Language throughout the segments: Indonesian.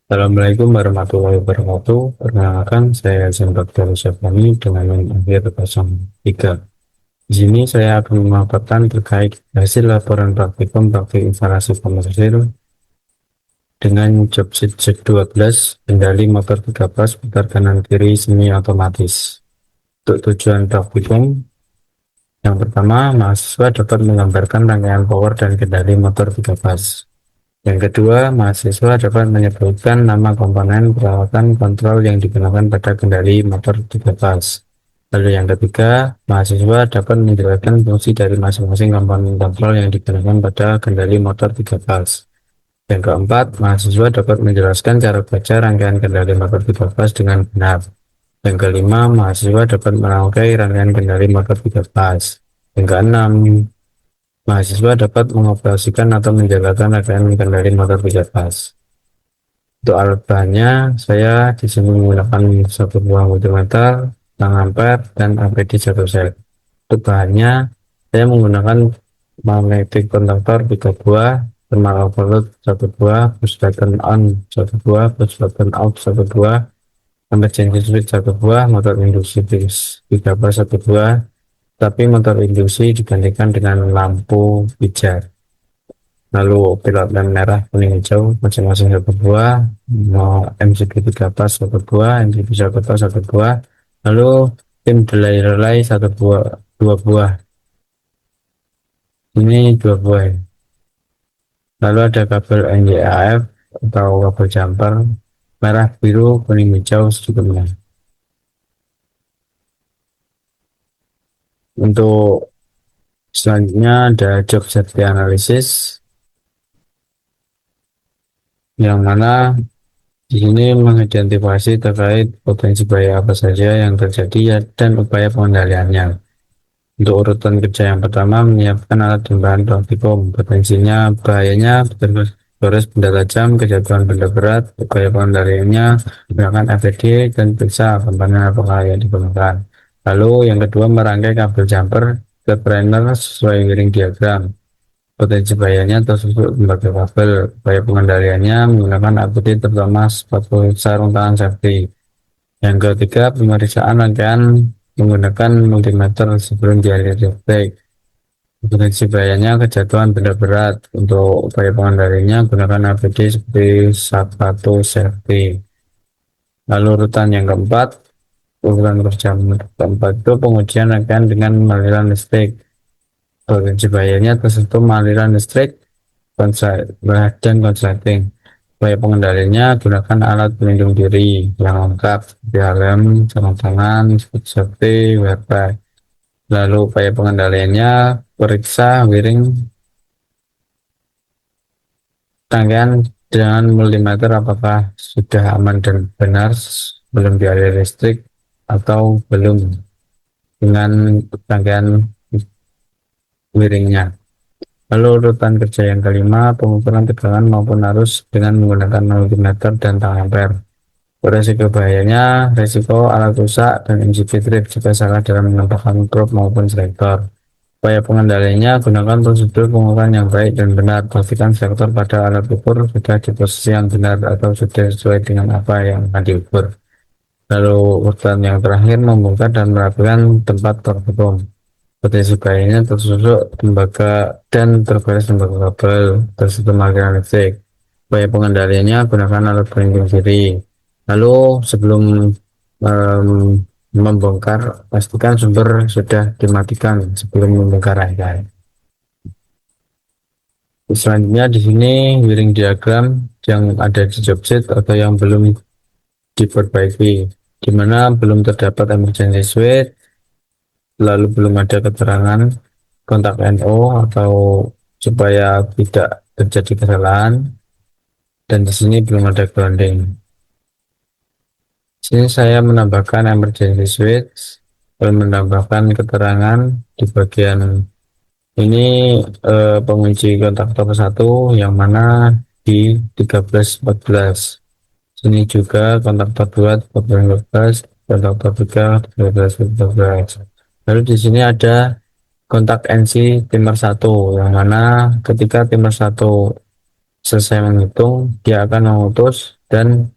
Assalamualaikum warahmatullahi wabarakatuh. Perkenalkan, saya Dr. Syafani dengan NIM akhir 03. Di sini saya akan memaparkan terkait hasil laporan praktikum praktik instalasi komersil dengan job sheet Z12 kendali motor 3 pas putar kanan kiri semi otomatis. Untuk tujuan praktikum, yang pertama, mahasiswa dapat menggambarkan rangkaian power dan kendali motor 3 pas. Yang kedua, mahasiswa dapat menyebutkan nama komponen peralatan kontrol yang digunakan pada kendali motor 3 pas. Lalu yang ketiga, mahasiswa dapat menjelaskan fungsi dari masing-masing komponen kontrol yang digunakan pada kendali motor 3 pas. Yang keempat, mahasiswa dapat menjelaskan cara baca rangkaian kendali motor 3 pas dengan benar. Yang kelima, mahasiswa dapat merangkai rangkaian kendali motor 3 pas. Yang keenam, mahasiswa dapat mengoperasikan atau menjalankan rangkaian kendali motor 3 pas. Untuk alat bahannya, saya di sini menggunakan satu buah multimeter, tang ampere, dan APD 1 set. Untuk bahannya, saya menggunakan magnetic contactor 3 buah, thermal overload 1 buah, push button on 1 buah, push button off 1 buah, emergency switch 1 buah, motor induksi 3 pas 1 buah, tapi motor induksi digantikan dengan lampu pijar. Lalu pilot lamp merah kuning hijau masing-masing satu buah, MCB 3 pas satu buah, MCB 1 pas satu buah, lalu tim delay relay satu buah, dua buah, ini dua buah ya. Lalu ada kabel NJAF atau kabel jumper merah biru kuning hijau secukupnya. Untuk selanjutnya ada job safety analysis, yang mana di sini mengidentifikasi terkait potensi bahaya apa saja yang terjadi ya, dan upaya pengendaliannya. Untuk urutan kerja yang pertama, menyiapkan alat dan bahan praktikum. Potensinya, bahayanya, gores benda tajam, kejatuhan benda berat, upaya pengendaliannya, gunakan FED dan periksa komponen apakah yang digunakan. Lalu yang kedua, merangkai kabel jumper ke trainer sesuai wiring diagram. Potensi bahayanya tersusun lembaga kabel. Upaya pengendaliannya menggunakan APD terutama sepatu sarung tangan safety. Yang ketiga, pemeriksaan rangkaian menggunakan multimeter sebelum dialiri listrik. Potensi bahayanya kejatuhan benda berat. Untuk upaya pengendaliannya gunakan APD seperti sepatu safety. Lalu urutan yang keempat, urutan kerja keempat itu pengujian rangkaian dengan aliran listrik. Potensi bahayanya tersentuh aliran listrik dan konsleting. Upaya pengendaliannya gunakan alat pelindung diri yang lengkap seperti helm, sarung tangan, safety, wiper. Lalu upaya pengendaliannya periksa wiring rangkaian dengan multimeter apakah sudah aman dan benar belum dialiri listrik atau belum dengan rangkaian wiringnya. Lalu urutan kerja yang kelima, pengukuran tegangan maupun arus dengan menggunakan multimeter dan tang ampere. Resiko bahayanya, resiko alat rusak dan MCB trip jika salah dalam menambahkan probe maupun selektor. Upaya pengendaliannya, gunakan prosedur pengukuran yang baik dan benar. Pastikan selektor pada alat ukur sudah di posisi yang benar atau sudah sesuai dengan apa yang akan diukur. Lalu urutan yang terakhir, membongkar dan merapikan tempat tertutup. Potensi bahayanya tersusuk tembaga dan tergores lembaga kabel tersentuh aliran listrik. Upaya pengendaliannya gunakan alat pelindung diri. Lalu sebelum membongkar, pastikan sumber sudah dimatikan sebelum membongkar rangkaian. Selanjutnya di sini wiring diagram yang ada di job sheet atau yang belum diperbaiki, di mana belum terdapat emergency switch, lalu belum ada keterangan kontak NO atau supaya tidak terjadi kesalahan, dan di sini belum ada grounding. Sini saya menambahkan emergency switch dan menambahkan keterangan di bagian ini pengunci kontak top 1 yang mana di 1314. Sini juga kontak top 2 1414, kontak top 3 1314. Lalu di sini ada kontak NC timer 1 yang mana ketika timer 1 selesai menghitung, dia akan memutus dan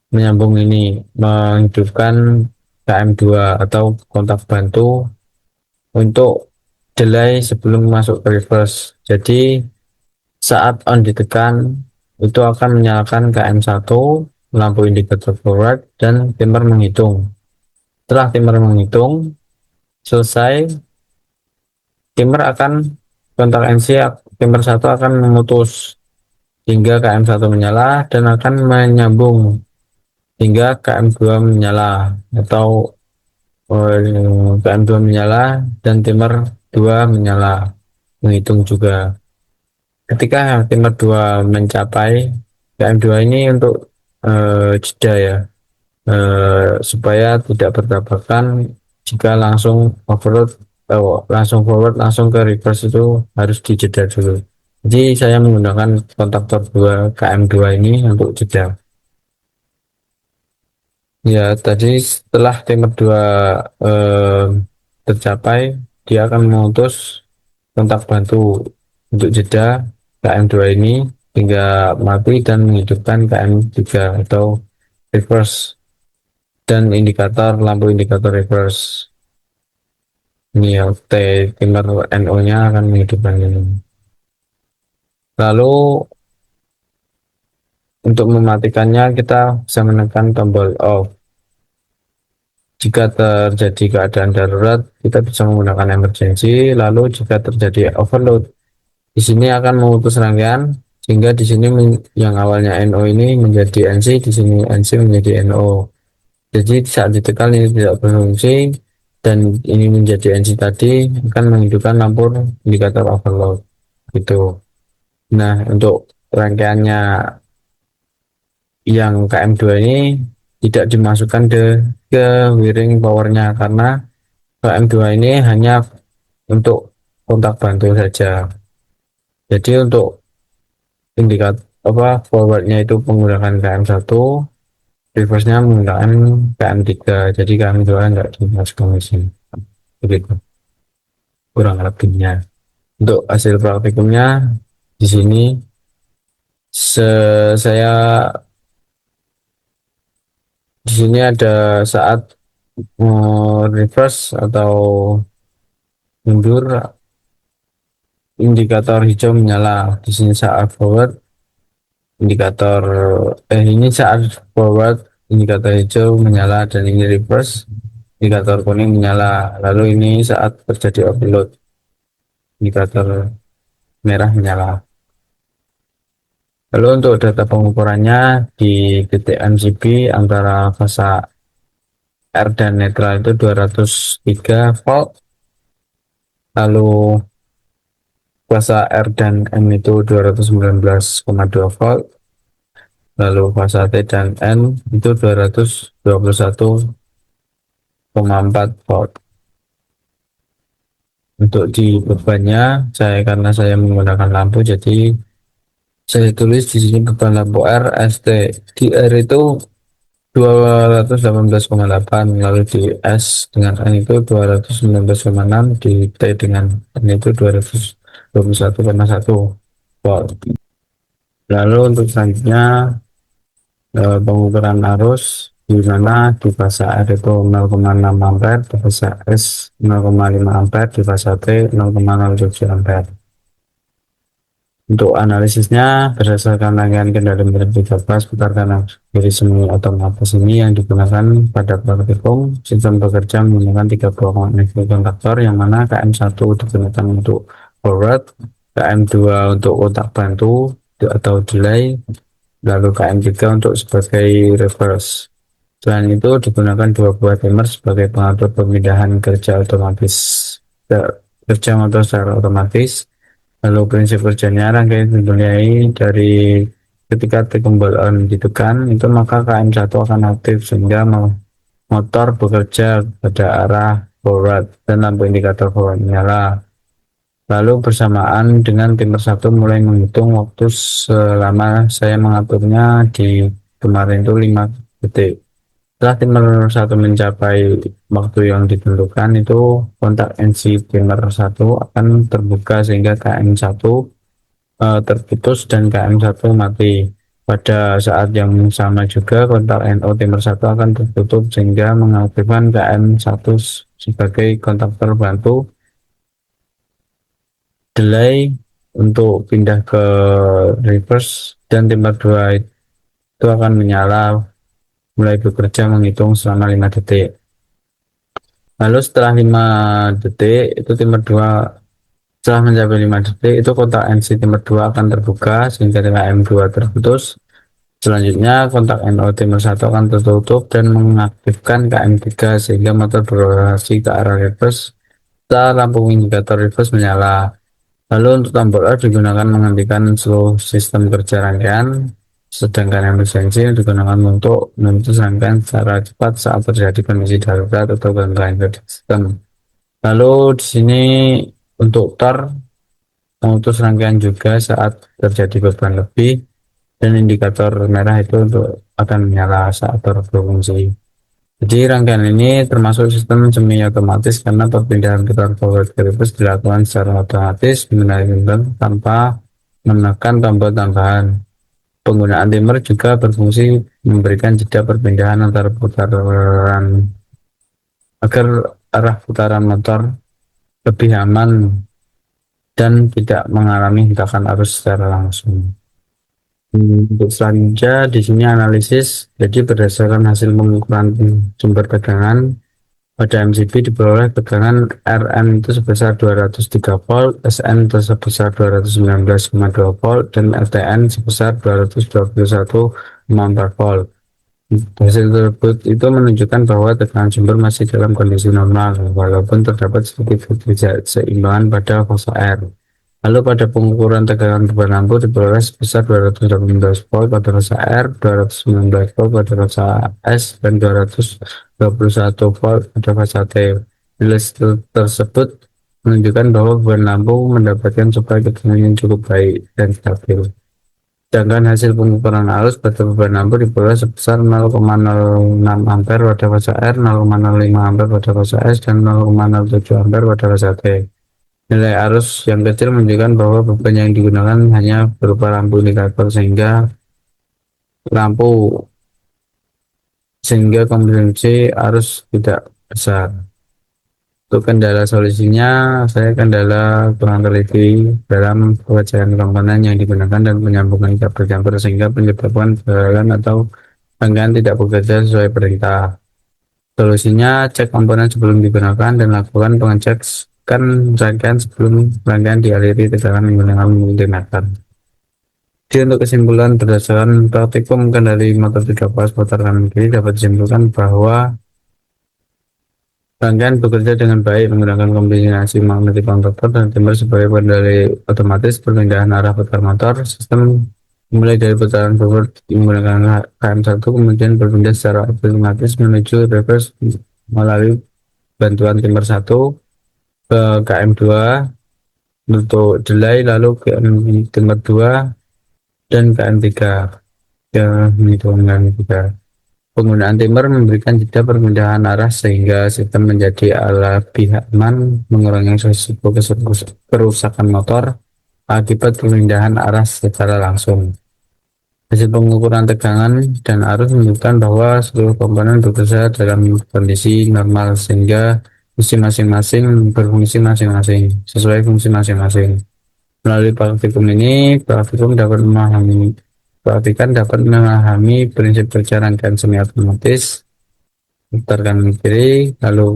menyambung ini menghidupkan KM2 atau kontak bantu untuk delay sebelum masuk ke reverse. Jadi saat on ditekan itu akan menyalakan KM1, lampu indikator forward, dan timer menghitung. Setelah timer menghitung selesai, timer akan kontak NC, timer 1 akan memutus hingga KM1 menyala dan akan menyambung hingga KM2 menyala atau KM2 menyala dan timer 2 menyala menghitung juga. Ketika timer 2 mencapai KM2 ini untuk jeda ya, supaya tidak bertabrakan. Jika langsung overload, langsung forward langsung ke reverse itu harus dijeda dulu. Jadi saya menggunakan kontaktor 2 KM2 ini untuk jeda. Ya, tadi setelah timer 2 tercapai, dia akan memutus kontak bantu untuk jeda KM2 ini hingga mati dan menghidupkan KM3 atau reverse dan indikator lampu indikator reverse. Ini ya, timer NO-nya akan menghidupkan ini. Lalu untuk mematikannya kita bisa menekan tombol off. Jika terjadi keadaan darurat, kita bisa menggunakan emergency. Lalu jika terjadi overload, di sini akan memutus rangkaian sehingga di sini yang awalnya NO ini menjadi NC, di sini NC menjadi NO. Jadi saat ditekan ini tidak berfungsi dan ini menjadi NC tadi akan menghidupkan lampu indikator overload gitu. Nah, untuk rangkaiannya yang KM2 ini tidak dimasukkan ke wiring powernya karena KM2 ini hanya untuk kontak bantu saja. Jadi untuk indikator forwardnya itu menggunakan KM1, reverse-nya menggunakan KM3. Jadi KM2 enggak dimasukkan ke sini. Begitu kurang lebihnya. Untuk hasil praktikumnya di sini saya di sini ada saat reverse atau mundur indikator hijau menyala. Di sini saat forward indikator ini saat forward indikator hijau menyala dan ini reverse indikator kuning menyala. Lalu ini saat terjadi overload indikator merah menyala. Lalu untuk data pengukurannya di titik MCB antara fasa R dan netral itu 203 volt, lalu fasa R dan M itu 219,2 volt, lalu fasa T dan N itu 221,4 volt. Untuk di bebannya karena saya menggunakan lampu, jadi saya tulis di sini beban lampu R ST. Di R itu 218,8, lalu di S dengan N itu 219,6, di T dengan N itu 221,1 volt. Lalu untuk selanjutnya pengukuran arus di mana di fasa R itu 0,6 ampere, di fasa S 0,5 ampere, di fasa T 0,07 ampere. Untuk analisisnya berdasarkan rangkaian kendali meter 13 putar kanan kiri semi otomatis ini yang digunakan pada praktikum. Sistem bekerja menggunakan 3 buah kontaktor yang mana KM1 digunakan untuk forward, KM2 untuk kontak bantu atau delay, lalu KM3 untuk sebagai reverse. Selain itu digunakan 2 buah timer sebagai pengatur pemindahan kerja motor secara otomatis. Lalu prinsip kerjanya rangkaian dimulai dari ketika tombol on ditekan itu maka KM1 akan aktif sehingga motor bekerja pada arah forward dan lampu indikator forward menyala. Lalu bersamaan dengan timer 1 mulai menghitung waktu selama saya mengaturnya di kemarin itu 5 detik. Setelah timer 1 mencapai waktu yang ditentukan itu kontak NC timer 1 akan terbuka sehingga KM1 terputus dan KM1 mati. Pada saat yang sama juga kontak NO timer 1 akan tertutup sehingga mengaktifkan KM1 sebagai kontak terbantu delay untuk pindah ke reverse, dan timer 2 itu akan menyala mulai bekerja menghitung selama 5 detik. Lalu setelah 5 detik itu timer 2, setelah mencapai 5 detik itu kontak NC timer 2 akan terbuka sehingga KM2 terputus. Selanjutnya kontak NO timer 1 akan tertutup dan mengaktifkan KM3 sehingga motor berorasi ke arah reverse setelah lampu indikator reverse menyala. Lalu untuk tombol R digunakan menghentikan seluruh sistem kerja rangkaian, sedangkan emergency digunakan untuk memutus rangkaian secara cepat saat terjadi kondisi darurat atau gangguan pada sistem. Lalu di sini untuk tor memutus rangkaian juga saat terjadi beban lebih, dan indikator merah itu untuk akan menyala saat tor berfungsi. Jadi rangkaian ini termasuk sistem semi otomatis karena perpindahan putar forward ke reverse dilakukan secara otomatis menggunakan tanpa menekan tombol tambahan. Penggunaan timer juga berfungsi memberikan jeda perpindahan antar putaran agar arah putaran motor lebih aman dan tidak mengalami hentakan arus secara langsung. Untuk selanjutnya di sini analisis. Jadi berdasarkan hasil pengukuran sumber tegangan pada MCB diperoleh tegangan Rn itu sebesar 203 volt, Sn itu sebesar 219,2 volt, dan Rtn sebesar 221,4 volt. Hasil tersebut itu menunjukkan bahwa tekanan sumber masih dalam kondisi normal walaupun terdapat sedikit ketidakseimbangan pada fase R. Lalu pada pengukuran tegangan beban lampu diperoleh sebesar 218 volt pada fase R, 219 volt pada fase S, dan 221 volt pada fase T. Nilai tersebut menunjukkan bahwa beban lampu mendapatkan suplai tegangan yang cukup baik dan stabil. Sedangkan hasil pengukuran arus pada beban lampu diperoleh sebesar 0,06 ampere pada fase R, 0,05 ampere pada fase S, dan 0,07 ampere pada fase T. Nilai arus yang kecil menunjukkan bahwa beban yang digunakan hanya berupa lampu indikator lampu sehingga kompetensi arus tidak besar. Untuk kendala solusinya, saya kendala kurang teliti dalam pekerjaan komponen yang digunakan dan penyambungan kabel jumper sehingga menyebabkan kegagalan atau rangkaian tidak bekerja sesuai perintah. Solusinya, cek komponen sebelum digunakan dan lakukan pengecekan rangkaian sebelum rangkaian dialiri tegangan menggunakan multimeter. Jadi untuk kesimpulan berdasarkan praktikum kendali motor 3 fase putar kanan kiri dapat disimpulkan bahwa rangkaian bekerja dengan baik menggunakan kombinasi magnetic kontaktor dan timer sebagai kendali otomatis perpindahan arah putar motor. Sistem mulai dari putaran forward menggunakan KM1 kemudian berpindah secara otomatis menuju reverse melalui bantuan timer 1 ke KM2 untuk delay, lalu ke timer 2 dan KM3 ke menghitungan 3. Penggunaan timer memberikan jeda perpindahan arah sehingga sistem menjadi lebih aman, mengurangi risiko kerusakan motor akibat perpindahan arah secara langsung. Hasil pengukuran tegangan dan arus menunjukkan bahwa seluruh komponen bekerja dalam kondisi normal sehingga fungsi masing-masing berfungsi masing-masing sesuai fungsi masing-masing. Melalui praktikum ini, dapat memahami prinsip kerja rangkaian semi otomatis putar kanan kiri, lalu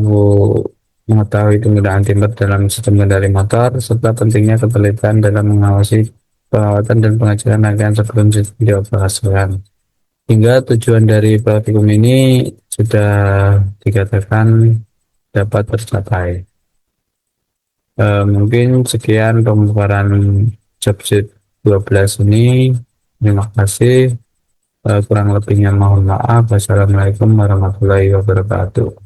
mengetahui penggunaan timer dalam sistem kendali motor, serta pentingnya ketelitian dalam mengawasi perawatan dan pengecekan rangkaian sebelum sistem dioperasikan. Hingga tujuan dari praktikum ini sudah dikatakan dapat tercapai. Mungkin sekian pemaparan subjek 12 ini. Terima kasih. Kurang lebihnya mohon maaf. Wassalamualaikum warahmatullahi wabarakatuh.